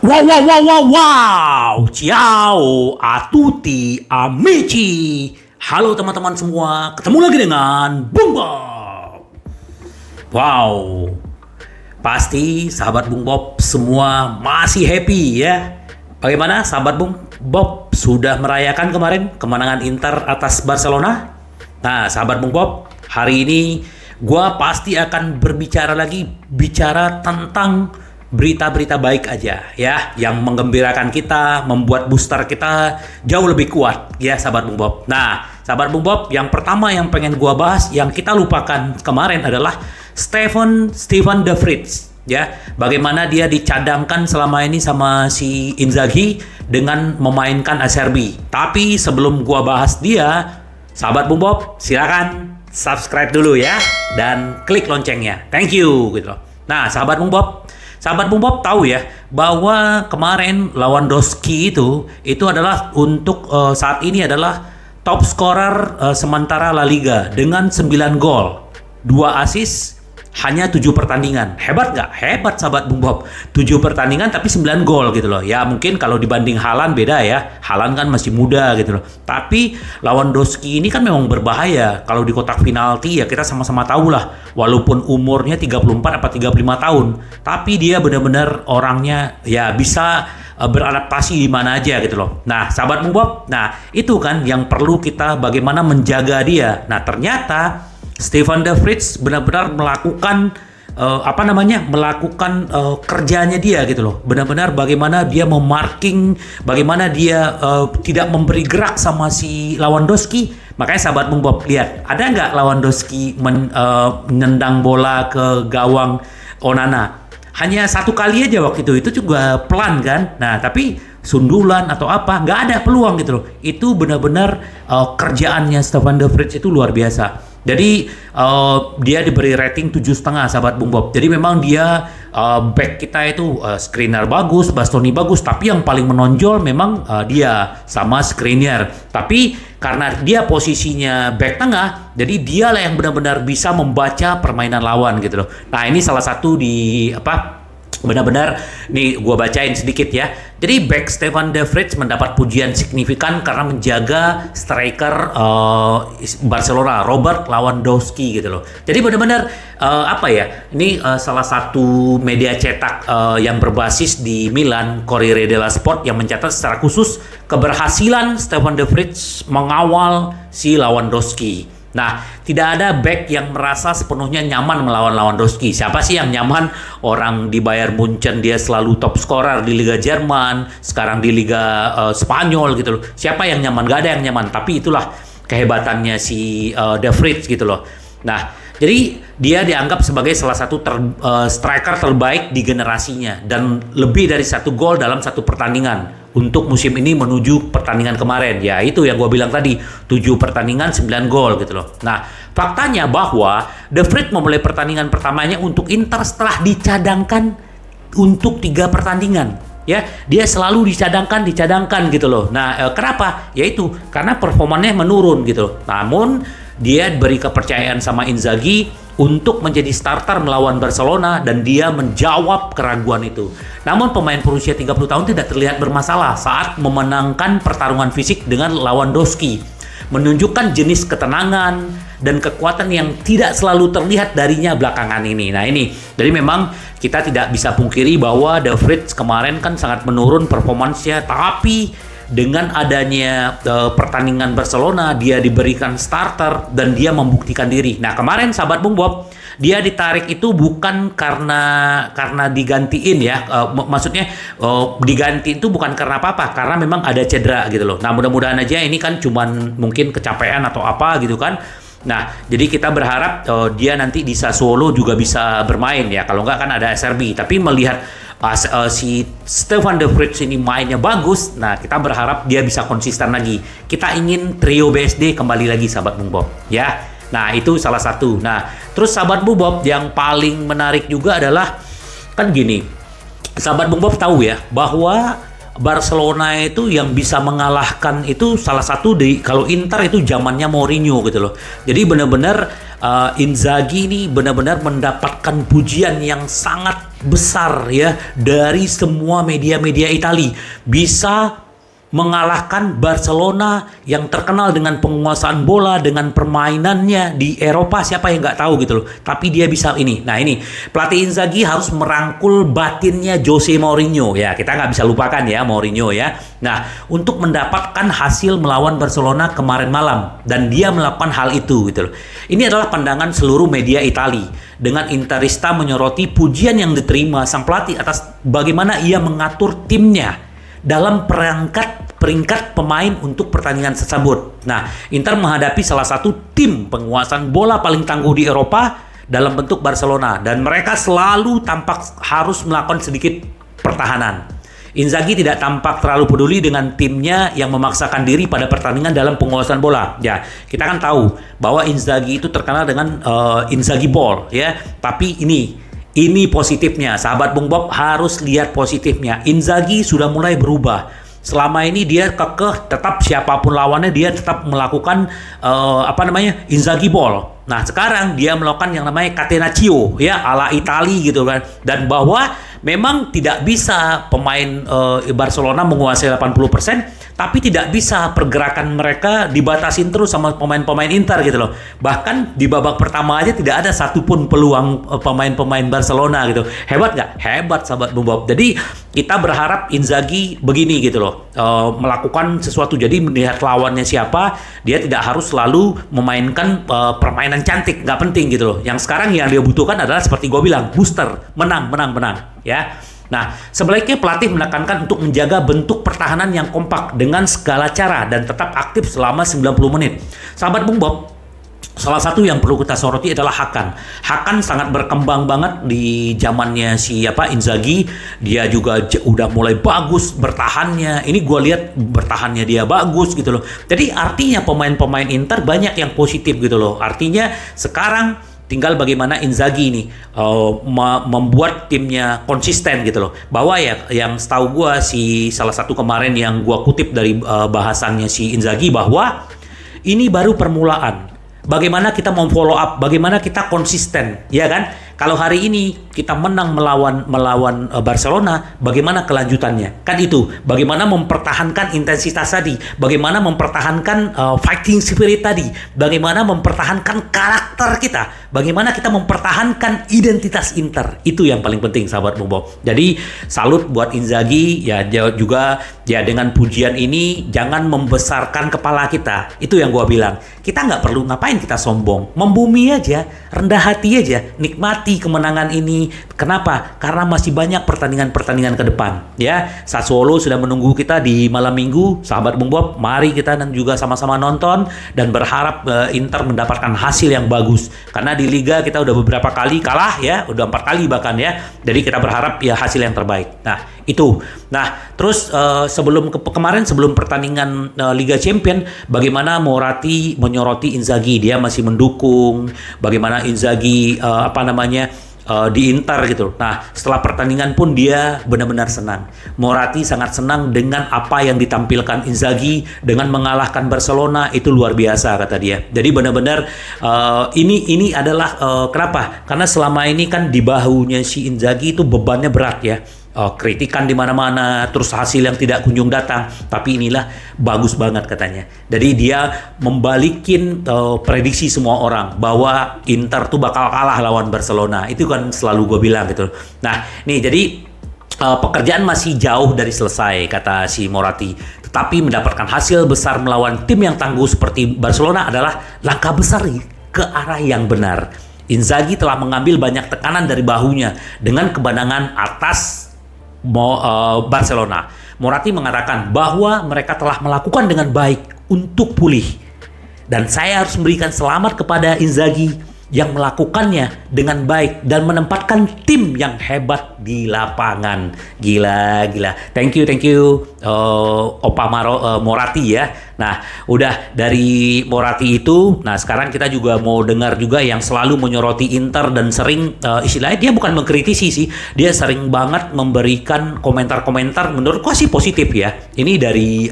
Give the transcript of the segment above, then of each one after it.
Wow, wow, wow, wow, wow. Ciao a tutti amici. Halo teman-teman semua, ketemu lagi dengan Bung Bob. Wow, pasti sahabat Bung Bob semua masih happy ya. Bagaimana sahabat Bung Bob sudah merayakan kemarin kemenangan Inter atas Barcelona? Nah, sahabat Bung Bob, hari ini gua pasti akan bicara tentang berita-berita baik aja ya, yang menggembirakan kita, membuat booster kita jauh lebih kuat ya sahabat Bung Bob. Nah, sahabat Bung Bob, yang pertama yang pengen gua bahas yang kita lupakan kemarin adalah Stefan De Vrij ya. Bagaimana dia dicadangkan selama ini sama si Inzaghi dengan memainkan Acerbi. Tapi sebelum gua bahas dia, sahabat Bung Bob, silakan subscribe dulu ya dan klik loncengnya. Thank you gitu loh. Nah, sahabat Bung Bob tahu ya bahwa kemarin Lewandowski itu adalah untuk saat ini adalah top scorer sementara La Liga dengan 9 gol, 2 assist, hanya 7 pertandingan. Hebat nggak? Hebat sahabat Bung Bob. 7 pertandingan tapi 9 gol gitu loh. Ya mungkin kalau dibanding Haaland beda ya. Haaland kan masih muda gitu loh. Tapi Lewandowski ini kan memang berbahaya. Kalau di kotak penalti ya kita sama-sama tahu lah. Walaupun umurnya 34 atau 35 tahun. Tapi dia benar-benar orangnya ya bisa beradaptasi di mana aja gitu loh. Nah, sahabat Bung Bob, nah itu kan yang perlu kita bagaimana menjaga dia. Nah, ternyata Stefan De Vrij benar-benar melakukan kerjanya dia gitu loh. Benar-benar bagaimana dia memarking, bagaimana dia tidak memberi gerak sama si Lewandowski. Makanya sahabat Bung Bob lihat, ada nggak Lewandowski menendang bola ke gawang Onana? Hanya satu kali aja waktu itu juga pelan kan. Nah tapi sundulan atau apa nggak ada peluang gitu loh. Itu benar-benar kerjaannya Stefan De Vrij itu luar biasa. Jadi dia diberi rating 7,5 sahabat Bung Bob. Jadi memang dia back kita itu Skriniar bagus, Bastoni bagus, tapi yang paling menonjol memang dia sama Skriniar. Tapi karena dia posisinya back tengah, jadi dialah yang benar-benar bisa membaca permainan lawan gitu loh. Nah, ini salah satu benar-benar nih gua bacain sedikit ya. Jadi back Stefan De Vrij mendapat pujian signifikan karena menjaga striker Barcelona Robert Lewandowski gitu loh. Jadi benar-benar ini salah satu media cetak yang berbasis di Milan, Corriere dello Sport, yang mencatat secara khusus keberhasilan Stefan De Vrij mengawal si Lewandowski. Nah, tidak ada back yang merasa sepenuhnya nyaman melawan Lewandowski. Siapa sih yang nyaman? Orang di Bayern Munchen dia selalu top scorer di Liga Jerman, sekarang di Liga Spanyol gitu loh. Siapa yang nyaman? Gak ada yang nyaman. Tapi itulah kehebatannya si De Vrij gitu loh. Nah, jadi dia dianggap sebagai salah satu striker terbaik di generasinya dan lebih dari 1 gol dalam 1 pertandingan untuk musim ini menuju pertandingan kemarin. Ya itu yang gue bilang tadi, 7 pertandingan 9 gol gitu loh. Nah, faktanya bahwa De Vrij memulai pertandingan pertamanya untuk Inter setelah dicadangkan untuk 3 pertandingan. Ya, dia selalu dicadangkan gitu loh. Nah, kenapa? Yaitu karena performanya menurun gitu loh. Namun dia beri kepercayaan sama Inzaghi untuk menjadi starter melawan Barcelona dan dia menjawab keraguan itu. Namun pemain berusia 30 tahun tidak terlihat bermasalah saat memenangkan pertarungan fisik dengan Lewandowski, menunjukkan jenis ketenangan dan kekuatan yang tidak selalu terlihat darinya belakangan ini. Nah ini, jadi memang kita tidak bisa pungkiri bahwa De Vrij kemarin kan sangat menurun performansnya, tapi dengan adanya pertandingan Barcelona, dia diberikan starter dan dia membuktikan diri. Nah kemarin sahabat Bung Bob, dia ditarik itu bukan karena digantiin ya, maksudnya diganti itu bukan karena apa-apa, karena memang ada cedera gitu loh. Nah mudah-mudahan aja ini kan cuman mungkin kecapean atau apa gitu kan. Nah, jadi kita berharap dia nanti di Sassuolo juga bisa bermain ya. Kalau nggak kan ada Acerbi. Tapi melihat si Stefan De Vrij ini mainnya bagus, nah kita berharap dia bisa konsisten lagi. Kita ingin trio BSD kembali lagi sahabat Bung Bob ya. Nah itu salah satu. Nah terus sahabat Bung Bob yang paling menarik juga adalah kan gini, sahabat Bung Bob tahu ya bahwa Barcelona itu yang bisa mengalahkan itu salah satu kalau Inter itu zamannya Mourinho gitu loh. Jadi benar-benar Inzaghi ini benar-benar mendapatkan pujian yang sangat besar ya dari semua media-media Italia. Bisa mengalahkan Barcelona yang terkenal dengan penguasaan bola, dengan permainannya di Eropa. Siapa yang nggak tahu gitu loh. Tapi dia bisa ini. Nah ini pelatih Inzaghi harus merangkul batinnya Jose Mourinho ya. Kita nggak bisa lupakan ya Mourinho ya. Nah untuk mendapatkan hasil melawan Barcelona kemarin malam, dan dia melakukan hal itu gitu loh. Ini adalah pandangan seluruh media Italia, dengan Interista menyoroti pujian yang diterima sang pelatih atas bagaimana ia mengatur timnya dalam peringkat pemain untuk pertandingan tersebut. Nah, Inter menghadapi salah satu tim penguasaan bola paling tangguh di Eropa dalam bentuk Barcelona, dan mereka selalu tampak harus melakukan sedikit pertahanan. Inzaghi tidak tampak terlalu peduli dengan timnya yang memaksakan diri pada pertandingan dalam penguasaan bola. Ya, kita kan tahu bahwa Inzaghi itu terkenal dengan Inzaghi Ball ya, tapi ini positifnya, sahabat Bung Bob harus lihat positifnya. Inzaghi sudah mulai berubah. Selama ini dia kekeh, tetap siapapun lawannya dia tetap melakukan Inzaghi Ball. Nah sekarang dia melakukan yang namanya Catenaccio ya ala Itali gitu kan. Dan bahwa memang tidak bisa pemain Barcelona menguasai 80%, tapi tidak bisa pergerakan mereka dibatasin terus sama pemain-pemain Inter gitu loh. Bahkan di babak pertama aja tidak ada satupun peluang pemain-pemain Barcelona gitu. Hebat nggak? Hebat sahabat Bung Bob. Jadi kita berharap Inzaghi begini gitu loh, melakukan sesuatu. Jadi melihat lawannya siapa, dia tidak harus selalu memainkan permainan cantik, nggak penting gitu loh. Yang sekarang yang dia butuhkan adalah seperti gue bilang, booster, menang ya. Nah, sebaliknya pelatih menekankan untuk menjaga bentuk pertahanan yang kompak dengan segala cara dan tetap aktif selama 90 menit. Sahabat Bung Bob, salah satu yang perlu kita soroti adalah Hakan. Hakan sangat berkembang banget di zamannya Inzaghi. Dia juga udah mulai bagus bertahannya. Ini gue lihat bertahannya dia bagus gitu loh. Jadi artinya pemain-pemain Inter banyak yang positif gitu loh. Artinya sekarang tinggal bagaimana Inzaghi ini membuat timnya konsisten gitu loh. Bahwa ya yang setahu gue salah satu kemarin yang gue kutip dari bahasannya si Inzaghi, bahwa ini baru permulaan. Bagaimana kita mau follow up, bagaimana kita konsisten, ya kan? Kalau hari ini kita menang melawan Barcelona, bagaimana kelanjutannya? Kan itu, bagaimana mempertahankan intensitas tadi, bagaimana mempertahankan fighting spirit tadi, bagaimana mempertahankan karakter kita, bagaimana kita mempertahankan identitas Inter. Itu yang paling penting sahabat Bung Bob. Jadi salut buat Inzaghi ya, dia juga ya dengan pujian ini jangan membesarkan kepala kita. Itu yang gua bilang. Kita nggak perlu ngapain kita sombong, membumi aja, rendah hati aja, nikmati kemenangan ini. Kenapa? Karena masih banyak pertandingan-pertandingan ke depan. Ya, Sassuolo sudah menunggu kita di malam minggu. Sahabat Bung Bob, mari kita dan juga sama-sama nonton dan berharap Inter mendapatkan hasil yang bagus. Karena di Liga kita udah beberapa kali kalah ya, udah 4 kali bahkan ya. Jadi kita berharap ya hasil yang terbaik. Nah, itu. Nah, terus sebelum pertandingan Liga Champion, bagaimana Moratti menyoroti Inzaghi, dia masih mendukung bagaimana Inzaghi di Inter gitu. Nah, setelah pertandingan pun dia benar-benar senang. Moratti sangat senang dengan apa yang ditampilkan Inzaghi dengan mengalahkan Barcelona, itu luar biasa kata dia. Jadi benar-benar ini adalah kenapa? Karena selama ini kan di bahunya si Inzaghi itu bebannya berat ya. Kritikan di mana-mana, terus hasil yang tidak kunjung datang. Tapi inilah bagus banget katanya. Jadi dia membalikin prediksi semua orang bahwa Inter tuh bakal kalah lawan Barcelona. Itu kan selalu gue bilang gitu. Nah, nih jadi pekerjaan masih jauh dari selesai kata si Moratti. Tetapi mendapatkan hasil besar melawan tim yang tangguh seperti Barcelona adalah langkah besar ke arah yang benar. Inzaghi telah mengambil banyak tekanan dari bahunya dengan kemenangan atas Barcelona. Moratti mengatakan bahwa mereka telah melakukan dengan baik untuk pulih, dan saya harus memberikan selamat kepada Inzaghi yang melakukannya dengan baik dan menempatkan tim yang hebat di lapangan. Gila. Thank you, Moratti ya. Nah, udah dari Moratti itu, nah sekarang kita juga mau dengar juga yang selalu menyoroti Inter dan sering istilahnya dia bukan mengkritisi sih, dia sering banget memberikan komentar-komentar menurutku sih positif ya. Ini dari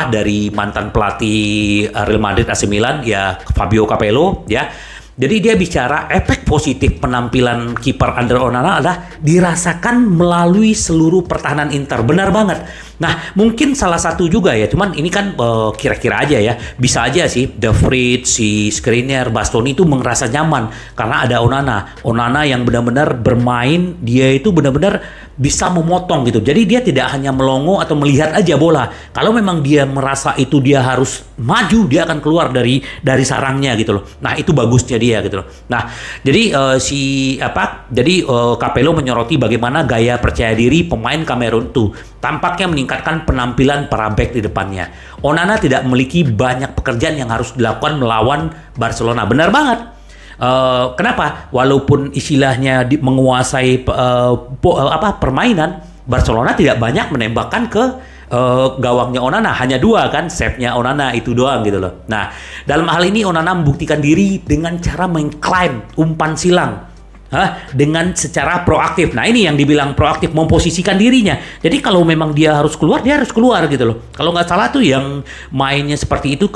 dari mantan pelatih Real Madrid AC Milan ya, Fabio Capello ya. Jadi dia bicara efek positif penampilan kiper Andre Onana adalah dirasakan melalui seluruh pertahanan Inter. Benar banget. Nah, mungkin salah satu juga ya, cuman ini kan kira-kira aja ya. Bisa aja sih De Vrij, si Skriniar, Bastoni itu merasa nyaman karena ada Onana. Onana yang benar-benar bermain, dia itu benar-benar bisa memotong gitu. Jadi dia tidak hanya melongo atau melihat aja bola. Kalau memang dia merasa itu dia harus maju, dia akan keluar dari sarangnya gitu loh. Nah, itu bagusnya dia gitu loh. Nah, jadi Capello menyoroti bagaimana gaya percaya diri pemain Kamerun itu tampaknya meningkatkan penampilan para bek di depannya. Onana tidak memiliki banyak pekerjaan yang harus dilakukan melawan Barcelona. Benar banget. Kenapa? Walaupun istilahnya menguasai permainan, Barcelona tidak banyak menembakkan ke gawangnya Onana, hanya 2 kan, save-nya Onana itu doang gitu loh. Nah, dalam hal ini Onana membuktikan diri dengan cara mengklaim umpan silang. Dengan secara proaktif. Nah, ini yang dibilang proaktif, memposisikan dirinya. Jadi kalau memang dia harus keluar, dia harus keluar gitu loh. Kalau nggak salah tuh yang mainnya seperti itu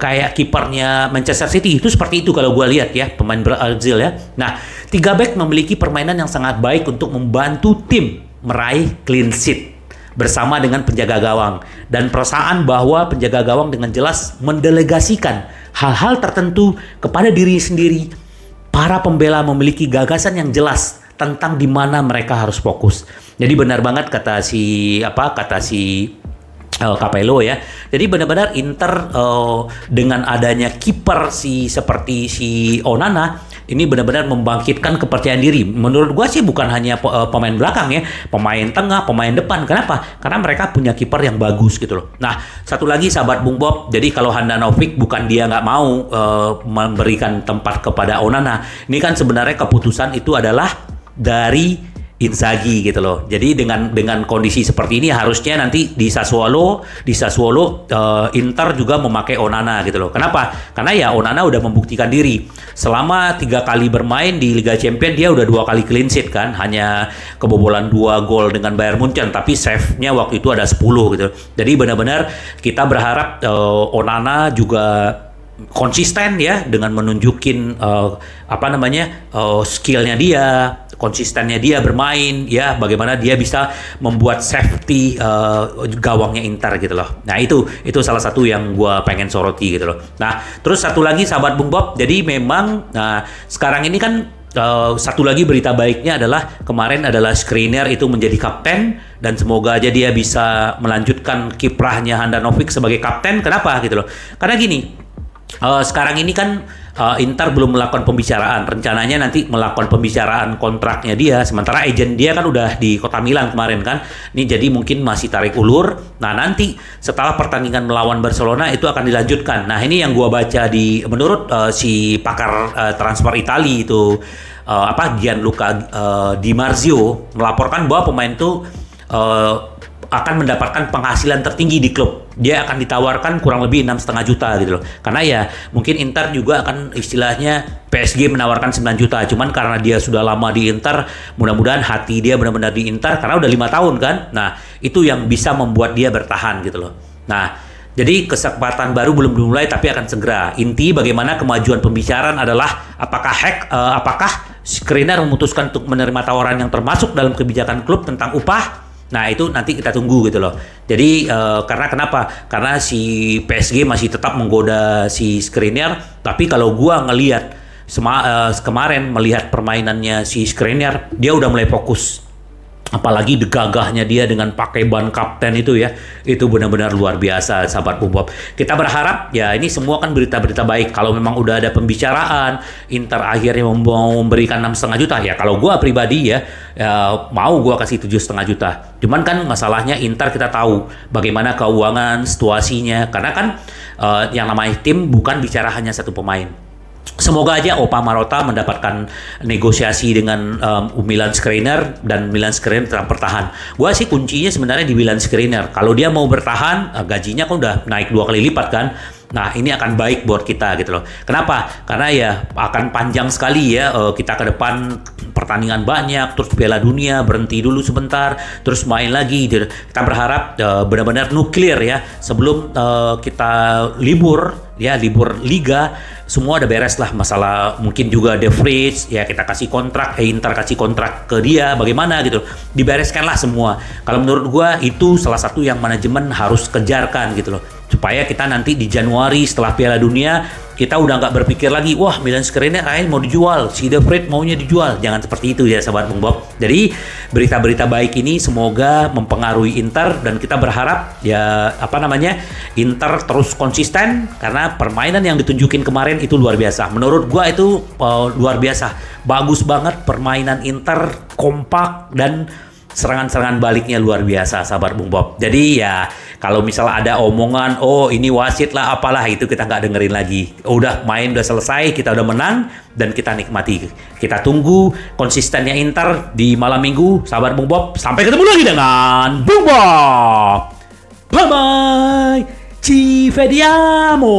kayak kipernya Manchester City itu seperti itu kalau gue lihat ya, pemain Brazil ya. Nah, 3 back memiliki permainan yang sangat baik untuk membantu tim meraih clean sheet bersama dengan penjaga gawang, dan perasaan bahwa penjaga gawang dengan jelas mendelegasikan hal-hal tertentu kepada diri sendiri. Para pembela memiliki gagasan yang jelas tentang di mana mereka harus fokus. Jadi benar banget kata si Capello ya. Jadi benar-benar Inter dengan adanya kiper seperti si Onana ini benar-benar membangkitkan kepercayaan diri. Menurut gua sih bukan hanya pemain belakang ya, pemain tengah, pemain depan. Kenapa? Karena mereka punya kiper yang bagus gitu loh. Nah, satu lagi sahabat Bung Bob. Jadi kalau Handanovic bukan dia nggak mau memberikan tempat kepada Onana. Ini kan sebenarnya keputusan itu adalah dari Inzaghi gitu loh. Jadi dengan kondisi seperti ini harusnya nanti di Sassuolo Inter juga memakai Onana gitu loh. Kenapa? Karena ya Onana udah membuktikan diri. Selama 3 kali bermain di Liga Champions dia udah 2 kali clean sheet kan. Hanya kebobolan 2 gol dengan Bayern Munchen, tapi save-nya waktu itu ada 10 gitu. Jadi benar-benar kita berharap Onana juga konsisten ya dengan menunjukin skillnya dia, konsistennya dia bermain ya, bagaimana dia bisa membuat safety gawangnya Inter gitu loh. Nah itu salah satu yang gue pengen soroti gitu loh. Nah terus satu lagi sahabat Bung Bob, jadi memang sekarang ini kan satu lagi berita baiknya adalah kemarin adalah Skriniar itu menjadi kapten, dan semoga aja dia bisa melanjutkan kiprahnya Handanovic sebagai kapten. Kenapa gitu loh? Karena gini, sekarang ini kan Inter belum melakukan pembicaraan. Rencananya nanti melakukan pembicaraan kontraknya dia. Sementara agent dia kan udah di Kota Milan kemarin kan. Ini jadi mungkin masih tarik ulur. Nah nanti setelah pertandingan melawan Barcelona itu akan dilanjutkan. Nah ini yang gua baca menurut si pakar transfer Italia itu Gianluca Di Marzio melaporkan bahwa pemain itu akan mendapatkan penghasilan tertinggi di klub. Dia akan ditawarkan kurang lebih 6,5 juta gitu loh. Karena ya mungkin Inter juga akan istilahnya PSG menawarkan 9 juta. Cuman karena dia sudah lama di Inter, mudah-mudahan hati dia benar-benar di Inter karena udah 5 tahun kan. Nah, itu yang bisa membuat dia bertahan gitu loh. Nah, jadi kesempatan baru belum dimulai tapi akan segera. Inti bagaimana kemajuan pembicaraan adalah apakah Skriniar memutuskan untuk menerima tawaran yang termasuk dalam kebijakan klub tentang upah. Nah itu nanti kita tunggu gitu loh. Jadi karena kenapa? Karena si PSG masih tetap menggoda si Skriniar. Tapi kalau gua ngelihat kemarin melihat permainannya si Skriniar, dia udah mulai fokus. Apalagi gagahnya dia dengan pakai ban kapten itu ya, itu benar-benar luar biasa sahabat Bob. Kita berharap ya ini semua kan berita-berita baik. Kalau memang udah ada pembicaraan, Inter akhirnya mau memberikan 6,5 juta ya. Kalau gua pribadi ya mau gua kasih 7,5 juta. Cuman kan masalahnya Inter kita tahu bagaimana keuangan situasinya. Karena kan yang namanya tim bukan bicara hanya satu pemain. Semoga aja Opa Marotta mendapatkan negosiasi dengan Milan Skriniar dan Milan Skriniar tetap bertahan. Gua sih kuncinya sebenarnya di Milan Skriniar. Kalau dia mau bertahan, gajinya kan udah naik 2 kali lipat kan. Nah, ini akan baik buat kita gitu loh. Kenapa? Karena ya akan panjang sekali ya, kita ke depan pertandingan banyak, terus Piala Dunia berhenti dulu sebentar, terus main lagi. Kita berharap benar-benar nuklir ya sebelum kita libur ya, libur liga, semua udah beres lah. Masalah mungkin juga De Vrij ya, kita kasih kontrak, Inter kasih kontrak ke dia bagaimana gitu, dibereskan lah semua. Kalau menurut gua itu salah satu yang manajemen harus kejarkan gitu loh, supaya kita nanti di Januari setelah Piala Dunia kita udah nggak berpikir lagi, wah Milan Skriniar mau dijual, si De Vrij maunya dijual. Jangan seperti itu ya sahabat Bung Bob. Jadi berita-berita baik ini semoga mempengaruhi Inter, dan kita berharap ya Inter terus konsisten, karena permainan yang ditunjukin kemarin itu luar biasa. Menurut gua itu luar biasa, bagus banget permainan Inter, kompak, dan serangan-serangan baliknya luar biasa sahabat Bung Bob. Jadi ya kalau misalnya ada omongan, oh ini wasit lah apalah, itu kita nggak dengerin lagi. Udah main, udah selesai, kita udah menang, dan kita nikmati. Kita tunggu konsistennya Inter di malam minggu sahabat Bung Bob. Sampai ketemu lagi dengan Bung Bob. Bye bye. Ci vediamo.